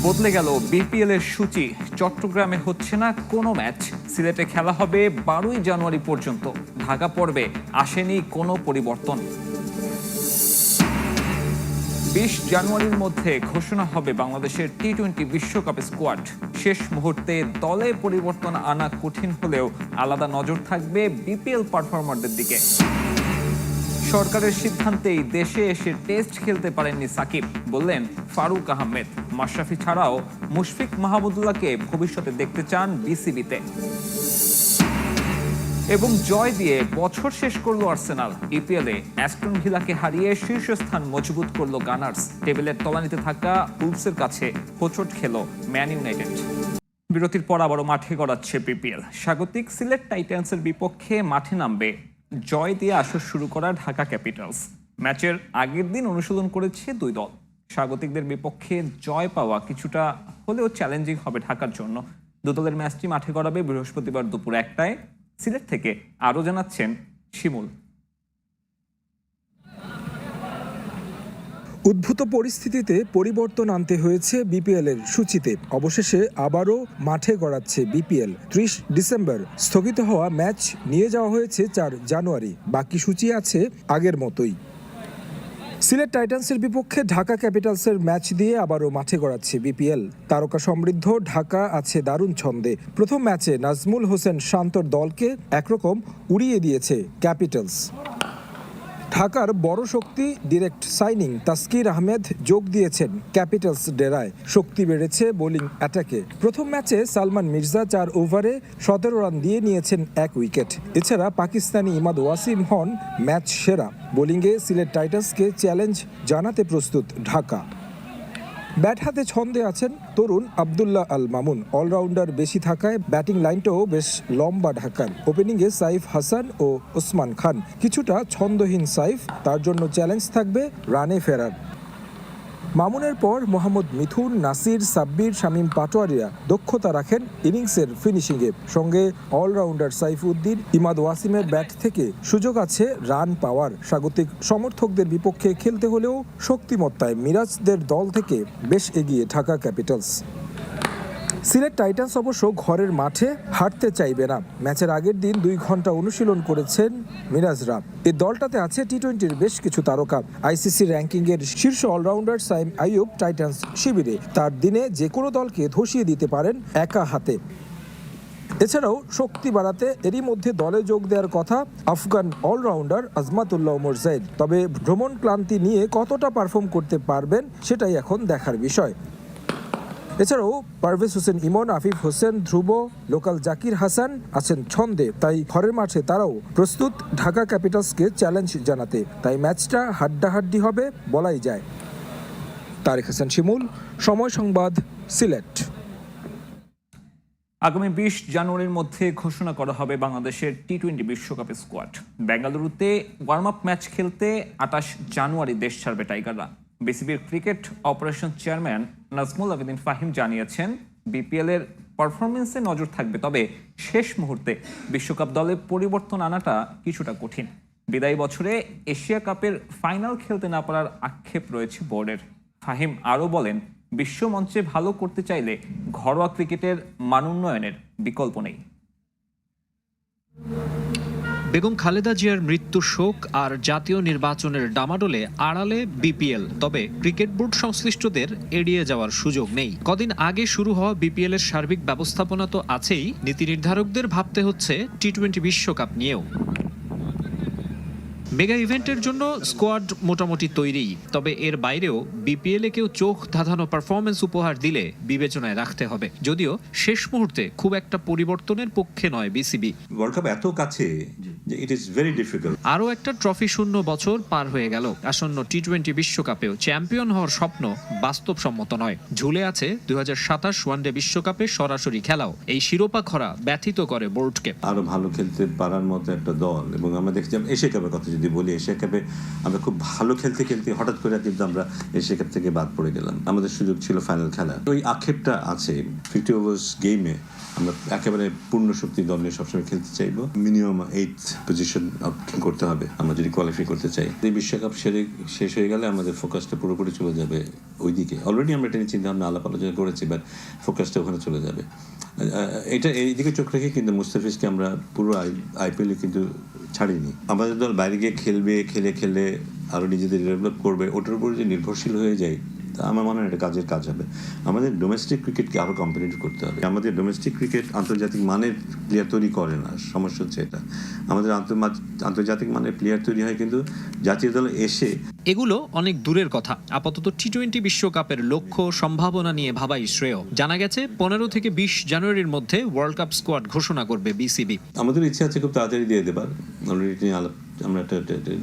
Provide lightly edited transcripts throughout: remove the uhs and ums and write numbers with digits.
বদলে গেল বিপিএল এর সূচি। চট্টগ্রামে হচ্ছে না কোনো ম্যাচ। সিলেটে খেলা হবে 12ই জানুয়ারি পর্যন্ত। ঢাকা পর্বে আসেনি কোনো পরিবর্তন। 20 জানুয়ারির মধ্যে ঘোষণা হবে বাংলাদেশের টি-20 বিশ্বকাপের স্কোয়াড। শেষ মুহূর্তে দলে পরিবর্তন আনা কঠিন হলেও আলাদা নজর থাকবে বিপিএল পারফর্মারদের দিকে। সরকারের সিদ্ধান্তেই দেশে এসে টেস্ট খেলতে পারেননি সাকিব, বললেন ফারুক আহমেদ। মাশরাফি ছাড়াও মুশফিক মাহমুদুল্লাহকে ভবিষ্যতে দেখতে চান বিসিবিতে। এবং জয় দিয়ে বছর শেষ করলো আর্সেনাল। ইপিএলে অ্যাস্টন ভিলাকে হারিয়ে শীর্ষস্থান মজবুত করলো গানার্স। টেবিলের তলানিতে থাকা উলভসের কাছে হোঁচট খেল ম্যান ইউনাইটেড। বিরতির পর আবারও মাঠে গড়াচ্ছে বিপিএল। স্বাগতিক সিলেট টাইটান্সের বিপক্ষে মাঠে নামবে জয় দিয়ে আসর শুরু করা ঢাকা ক্যাপিটালস। ম্যাচের আগের দিন অনুশীলন করেছে দুই দল। স্বাগতিকদের বিপক্ষে জয় পাওয়া কিছুটা হলেও চ্যালেঞ্জিং হবে ঢাকার জন্য। দু দলের ম্যাচটি মাঠে গড়াবে বৃহস্পতিবার দুপুর 1টায়। সিলেট থেকে আরও জানাচ্ছেন শিমুল। উদ্ভূত পরিস্থিতিতে পরিবর্তন আনতে হয়েছে বিপিএল এর সূচিতে। অবশেষে আবারও মাঠে গড়াচ্ছে বিপিএল। 30 ডিসেম্বর স্থগিত হওয়া ম্যাচ নিয়ে যাওয়া হয়েছে 4 জানুয়ারি। বাকি সূচি আছে আগের মতোই। সিলেট টাইটান্সের বিপক্ষে ঢাকা ক্যাপিটালসের ম্যাচ দিয়ে আবারও মাঠে গড়াচ্ছে বিপিএল। তারকা সমৃদ্ধ ঢাকা আছে দারুণ ছন্দে। প্রথম ম্যাচে নাজমুল হোসেন শান্তর দলকে একরকম উড়িয়ে দিয়েছে ক্যাপিটালস। ঢাকার বড় শক্তি ডিরেক্ট সাইনিং তাসকির আহমেদ যোগ দিয়েছেন ক্যাপিটালস ডেরায়। শক্তি বেড়েছে বোলিং অ্যাটাকে। প্রথম ম্যাচে সালমান মির্জা 4 ওভারে 17 রান দিয়ে নিয়েছেন 1 উইকেট। এছাড়া পাকিস্তানি ইমাদ ওয়াসিম হন ম্যাচ সেরা। বোলিংয়ে সিলেট টাইটান্সকে চ্যালেঞ্জ জানাতে প্রস্তুত ঢাকা। ব্যাট হাতে ছন্দে আছেন তরুণ আবদুল্লাহ আল মামুন। অলরাউন্ডার বেশি থাকায় ব্যাটিং লাইনটাও বেশ লম্বা ঢাকার। ওপেনিংয়ে সাইফ হাসান ও ওসমান খান। কিছুটা ছন্দহীন সাইফ, তার জন্য চ্যালেঞ্জ থাকবে রানে ফেরার। মামুনের পর মোহাম্মদ মিথুন, নাসির, সাব্বির, শামীম পাটোয়ারিরা দক্ষতা রাখেন ইনিংসের ফিনিশিংয়ে। সঙ্গে অলরাউন্ডার সাইফুদ্দিন, ইমাদ ওয়াসিমের ব্যাট থেকে সুযোগ আছে রান পাওয়ার। স্বাগতিক সমর্থকদের বিপক্ষে খেলতে হলেও শক্তিমত্তায় মিরাজদের দল থেকে বেশ এগিয়ে ঢাকা ক্যাপিটালস। সিলেট টাইটান্স অবশ্য ঘরের মাঠে হারতে চাইবে না। ম্যাচের আগের দিন 2 ঘন্টা অনুশীলন করেছেন মিরাজরা। এই দলটাতে আছে টি-20-র বেশ কিছু তারকা। আইসিসি র্যাঙ্কিংয়ের শীর্ষ অলরাউন্ডার সাইম আইয়ুব টাইটান্স শিবিরে। তার দিনে যে কোনো দলকে ধসিয়ে দিতে পারেন একা হাতে। এছাড়াও শক্তি বাড়াতে এরই মধ্যে দলে যোগ দেওয়ার কথা আফগান অলরাউন্ডার আজমাতুল্লাহ ওমর জাইদ। তবে ভ্রমণ ক্লান্তি নিয়ে কতটা পারফর্ম করতে পারবেন সেটাই এখন দেখার বিষয়। এছাড়াও পারভেজ হোসেন ইমন, আফিফ হোসেন, ধ্রুব, লোকাল জাকির হাসান আছেন ছন্দে। তাই ঘরের মাঠে তারাও প্রস্তুত ঢাকা ক্যাপিটালসকে চ্যালেঞ্জ জানাতে। তাই ম্যাচটা হাড্ডাহাড্ডি হবে বলাই যায়। তারেক হাসান শিমুল, সময় সংবাদ, সিলেট। আগামী 20 জানুয়ারির মধ্যে ঘোষণা করা হবে বাংলাদেশের টি-20 বিশ্বকাপের স্কোয়াড। বেঙ্গালুরুতে ওয়ার্ম আপ ম্যাচ খেলতে 28 জানুয়ারি দেশ ছাড়বে টাইগাররা। বিসিবির cricket operation chairman Nazmul Abedin Fahim জানিয়েছেন, বিপিএল এর পারফরমেন্সে নজর থাকবে, তবে শেষ মুহূর্তে বিশ্বকাপ দলে পরিবর্তন আনাটা কিছুটা কঠিন। বিদায়ী বছরে এশিয়া কাপের ফাইনাল খেলতে না পারার আক্ষেপ রয়েছে বোর্ডের। ফাহিম আরও বলেন, বিশ্ব মঞ্চে ভালো করতে চাইলে ঘরোয়া ক্রিকেটের মানোন্নয়নের বিকল্প নেই। বেগম খালেদা জিয়ার মৃত্যুর শোক আর জাতীয় নির্বাচনের ডামাডোলে আড়ালে বিপিএল। তবে ক্রিকেট বোর্ড সংশ্লিষ্টদের এড়িয়ে যাওয়ার সুযোগ নেই। কদিন আগে শুরু হওয়া বিপিএল এর সার্বিক ব্যবস্থাপনা তো আছেই, নীতি নির্ধারকদের ভাবতে হচ্ছে টি-20 বিশ্বকাপ নিয়েও। মেগা ইভেন্টের জন্য স্কোয়াড মোটামুটি তৈরি, তবে এর বাইরেও বিপিএল এ কেউ চোখ ধাঁধানো পারফরমেন্স উপহার দিলে বিবেচনায় রাখতে হবে। যদিও শেষ মুহূর্তে খুব একটা পরিবর্তনের পক্ষে নয় বিসিবি। ওয়ার্ল্ড কাপ এত কাছে যে ইট ইজ ভেরি ডিফিকাল্ট। আরও একটা ট্রফি শূন্য বছর পার হয়ে গেল। আসন্ন টি-20 বিশ্বকাপেও চ্যাম্পিয়ন হওয়ার স্বপ্ন বাস্তবসম্মত নয়। ঝুলে আছে 2027 ওয়ানডে বিশ্বকাপে সরাসরি খেলাও। এই শিরোপা খরা ব্যথিত করে বোর্ডকে। আরো ভালো খেলতে পারার মতো একটা দল, এবং আমরা দেখছিলাম এশিয়া কাপের কথা যদি যদি বলি, এশিয়া কাপে আমরা খুব ভালো খেলতে খেলতে হঠাৎ করে কিন্তু আমরা এশিয়া কাপ থেকে বাদ পড়ে গেলাম। আমাদের সুযোগ ছিল ফাইনাল খেলা, ওই আক্ষেপটা আছে। 50 ওভার্স গেমে আমরা একেবারে পূর্ণ শক্তি দল নিয়ে সবসময় খেলতে চাইবো। মিনিমাম 8th পজিশন করতে হবে আমরা যদি কোয়ালিফাই করতে চাই। এই বিশ্বকাপ শেষ হয়ে গেলে আমাদের ফোকাসটা পুরোপুরি চলে যাবে ওইদিকে। অলরেডি আমরা এটা নিয়ে চিন্তা ভাবনা আলাপ আলোচনা করেছি, বাট ফোকাসটা ওখানে চলে যাবে। এটা এইদিকে চোখ রেখে কিন্তু মুস্তাফিজকে আমরা পুরো আইপিএলে কিন্তু ছাড়িনি। আমাদের দল বাইরে গিয়ে খেলবে, খেলে আরও নিজেদের ডেভেলপ করবে, ওটার উপর যে নির্ভরশীল হয়ে যায় তা আমার মনে হয় এটা কাজের কাজ হবে। আমাদের ডোমেস্টিক ক্রিকেটকে আরও কম্পিটিটিভ করতে হবে। আমাদের ডোমেস্টিক ক্রিকেট আন্তর্জাতিক মানের প্লেয়ার তৈরি করে না, সমস্যা হচ্ছে এটা। আমাদের আন্তর্জাতিক মানের প্লেয়ার তৈরি হয় কিন্তু জাতীয় দলে এসে। এগুলো অনেক দূরের কথা। আপাতত টি-20 বিশ্বকাপের লক্ষ্য সম্ভাবনা নিয়ে ভাবাই শ্রেয়। জানা গেছে 15 থেকে 20 জানুয়ারির মধ্যে ওয়ার্ল্ড কাপ স্কোয়াড ঘোষণা করবে বিসিবি। আমাদের ইচ্ছা আছে খুব তাড়াতাড়ি দিয়ে দেবার। অলরেডি আমরা একটা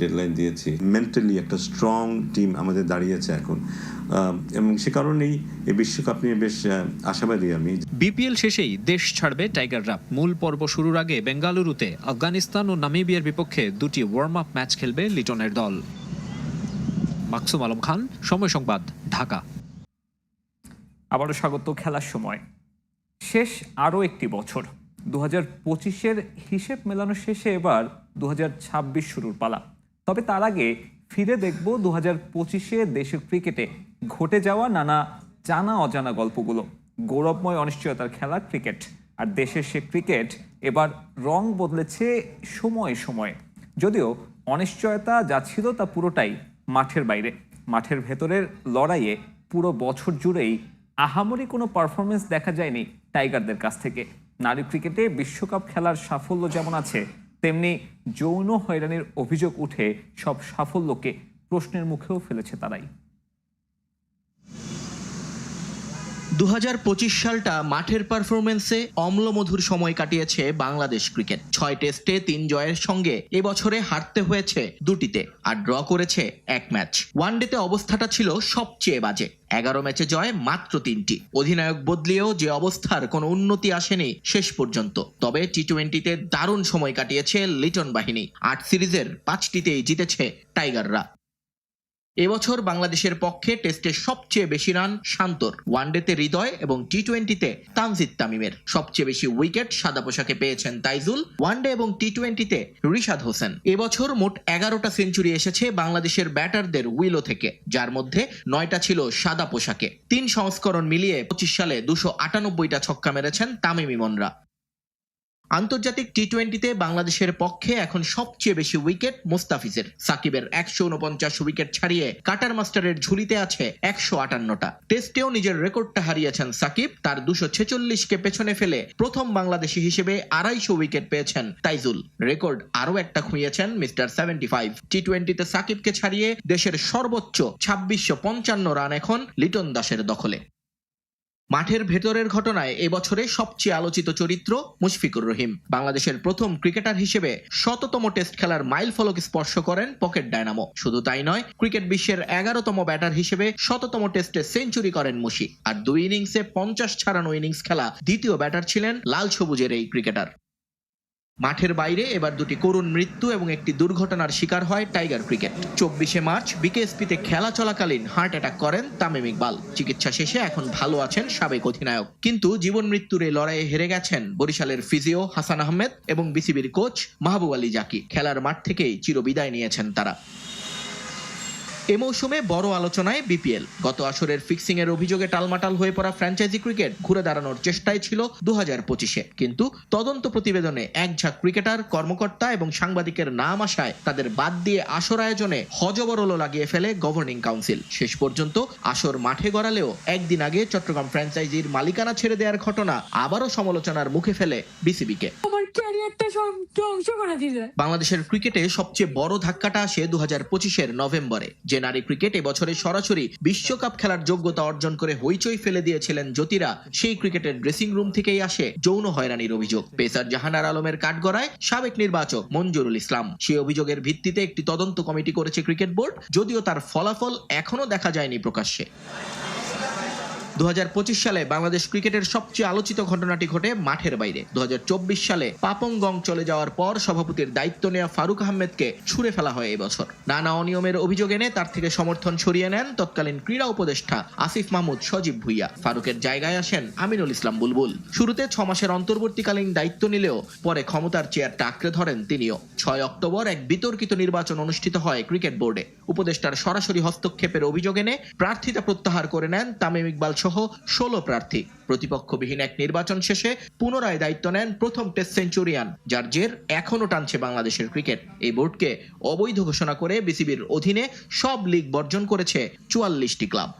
ডেডলাইন দিয়েছি। মেন্টালি একটা স্ট্রং টিম আমাদের দাঁড়িয়েছে এখন, এবং সে কারণেই এই বিশ্বকাপ নিয়ে বেশ আশাবাদী আমি। বিপিএল শেষেই দেশ ছাড়বে টাইগাররা। মূল পর্ব শুরুর আগে বেঙ্গালুরুতে আফগানিস্তান ও নামিবিয়ার বিপক্ষে দুটি ওয়ার্ম আপ ম্যাচ খেলবে লিটনের দল। মাকসুম আলম খান, সময় সংবাদ, ঢাকা। আবারও স্বাগত খেলার সময়। শেষ আরও একটি বছর 2025-এর হিসেব মেলানো শেষে এবার 2026 শুরুর পালা। তবে তার আগে ফিরে দেখব 2025-এ দেশের ক্রিকেটে ঘটে যাওয়া নানা জানা অজানা গল্পগুলো। গৌরবময় অনিশ্চয়তার খেলা ক্রিকেট, আর দেশের সে ক্রিকেট এবার রং বদলেছে সময়ে সময়ে। যদিও অনিশ্চয়তা যা ছিল তা পুরোটাই মাঠের বাইরে। মাঠের ভেতরের লড়াইয়ে পুরো বছর জুড়েই আহামরি কোনো পারফরমেন্স দেখা যায়নি টাইগারদের কাছ থেকে। নারী ক্রিকেটে বিশ্বকাপ খেলার সাফল্য যেমন আছে, তেমনি যৌন হয়রানির অভিযোগ উঠে সব সাফল্যকে প্রশ্নের মুখেও ফেলেছে তারাই। 2025 সালটা মাঠের পারফরমেন্সে অম্লমধুর সময় কাটিয়েছে বাংলাদেশ ক্রিকেট। 6 টেস্টে 3 জয়ের সঙ্গে এবছরে হারতে হয়েছে 2টিতে আর ড্র করেছে 1 ম্যাচ। ওয়ানডেতে অবস্থাটা ছিল সবচেয়ে বাজে। 11 ম্যাচে জয় মাত্র 3টি। অধিনায়ক বদলিয়েও যে অবস্থার কোনো উন্নতি আসেনি শেষ পর্যন্ত। তবে টি-20তে দারুণ সময় কাটিয়েছে লিটন বাহিনী। 8 সিরিজের 5টিতেই জিতেছে টাইগাররা। এবছর বাংলাদেশের পক্ষে টেস্টে সবচেয়ে বেশি রান শান্তর, ওয়ানডেতে হৃদয় এবং টি-20তে তানজিদ তামিমের। সবচেয়ে বেশি উইকেট সাদা পোশাকে পেয়েছেন তাইজুল, ওয়ানডে এবং টি-20তে রিশাদ হোসেন। এবছর মোট 11টা সেঞ্চুরি এসেছে বাংলাদেশের ব্যাটারদের উইলো থেকে, যার মধ্যে 9টা ছিল সাদা পোশাকে। 3 সংস্করণ মিলিয়ে 25 সালে 298টা ছক্কা মেরেছেন তামিম ইমনরা। আন্তর্জাতিক টি-20তে বাংলাদেশের পক্ষে এখন সবচেয়ে বেশি উইকেট মুস্তাফিজের। সাকিবের 149 উইকেট ছাড়িয়ে কাটার মাস্টারের ঝুলিতে আছে 158টা। টেস্টেও নিজের রেকর্ডটা হারিয়েছেন সাকিব। তার 246কে পেছনে ফেলে প্রথম বাংলাদেশি হিসেবে 250 উইকেট পেয়েছেন তাইজুল। রেকর্ড আরও একটা খুঁয়েছেন মিস্টার 75। টি-20তে সাকিবকে ছাড়িয়ে দেশের সর্বোচ্চ 2655 রান এখন লিটন দাসের দখলে। মাঠের ভেতরের ঘটনায় এবছরে সবচেয়ে আলোচিত চরিত্র মুশফিকুর রহিম। বাংলাদেশের প্রথম ক্রিকেটার হিসেবে 100তম টেস্ট খেলার মাইল ফলক স্পর্শ করেন পকেট ডায়নামো। শুধু তাই নয়, ক্রিকেট বিশ্বের 11তম ব্যাটার হিসেবে 100তম টেস্টে সেঞ্চুরি করেন মুশি। আর 2 ইনিংসে 50 ছাড়ানো ইনিংস খেলা দ্বিতীয় ব্যাটার ছিলেন লাল সবুজের এই ক্রিকেটার। মাঠের বাইরে এবার 2টি করুণ মৃত্যু এবং একটি দুর্ঘটনার শিকার হয় টাইগার ক্রিকেট। 24শে মার্চ বিকেএসপিতে খেলা চলাকালীন হার্ট অ্যাটাক করেন তামিম ইকবাল। চিকিৎসা শেষে এখন ভালো আছেন সাবেক অধিনায়ক, কিন্তু জীবন মৃত্যুর এই লড়াইয়ে হেরে গেছেন বরিশালের ফিজিও হাসান আহমেদ এবং বিসিবির কোচ মাহবুব আলী জাকি। খেলার মাঠ থেকেই চিরবিদায় নিয়েছেন তারা। এ মৌসুমে বড় আলোচনায় বিপিএল। গত আসরের ফিক্সিং এর অভিযোগে টালমাটাল হয়ে পড়া ফ্র্যাঞ্চাইজি ক্রিকেট ঘুরে দাঁড়ানোর চেষ্টায় ছিল 2025-এ, কিন্তু তদন্ত প্রতিবেদনে এক ঝাঁক ক্রিকেটার, কর্মকর্তা এবং সাংবাদিকের নাম আসায় তাদের বাদ দিয়ে আসর আয়োজনে হযবরল লাগিয়ে ফেলে গভর্নিং কাউন্সিল। শেষ পর্যন্ত আসর মাঠে গড়ালেও একদিন আগে চট্টগ্রাম ফ্র্যাঞ্চাইজির মালিকানা ছেড়ে দেওয়ার ঘটনা আবারও সমালোচনার মুখে ফেলে বিসিবিকে। বাংলাদেশের ক্রিকেটে সবচেয়ে বড় ধাক্কাটা আসে 2025-এর নভেম্বরে। যে নারী ক্রিকেট এবছরে সরাসরি বিশ্বকাপ খেলার যোগ্যতা অর্জন করে হইচই ফেলে দিয়েছিলেন জ্যোতিরা, সেই ক্রিকেটের ড্রেসিং রুম থেকেই আসে যৌন হয়রানির অভিযোগ। পেসার জাহানার আলমের কাঠগড়ায় সাবেক নির্বাচক মঞ্জুরুল ইসলাম। সেই অভিযোগের ভিত্তিতে একটি তদন্ত কমিটি করেছে ক্রিকেট বোর্ড, যদিও তার ফলাফল এখনো দেখা যায়নি প্রকাশ্যে। 2025 সালে বাংলাদেশ ক্রিকেটের সবচেয়ে আলোচিত ঘটনাটি ঘটে মাঠের বাইরে। 2024 সালে পাপং গং চলে যাওয়ার পর সভাপতির দায়িত্ব নেওয়া ফারুক আহমেদকে ছুড়ে ফেলা হয় এই বছর। নানা অনিয়মের অভিযোগ এনে তার থেকে সমর্থন সরিয়ে নেন তৎকালীন ক্রীড়া উপদেষ্টা আসিফ মাহমুদ সজীব ভুইয়া। ফারুকের জায়গায় আসেন আমিনুল ইসলাম বুলবুল। শুরুতে 6 মাসের অন্তর্বর্তীকালীন দায়িত্ব নিলেও পরে ক্ষমতার চেয়ারটা আঁকড়ে ধরেন তিনিও। 6 অক্টোবর এক বিতর্কিত নির্বাচন অনুষ্ঠিত হয় ক্রিকেট বোর্ডে। উপদেষ্টার সরাসরি হস্তক্ষেপের অভিযোগ এনে প্রার্থিতা প্রত্যাহার করে নেন তামিম ইকবাল সহ 16 প্রার্থী। প্রতিপক্ষবিহীন এক নির্বাচন শেষে পুনরায় দায়িত্ব নেন প্রথম টেস্ট সেঞ্চুরিয়ান, যার জের এখনো টানছে বাংলাদেশের ক্রিকেট। এই বোর্ডকে অবৈধ ঘোষণা করে বিসিবির অধীনে সব লিগ বর্জন করেছে 44টি ক্লাব।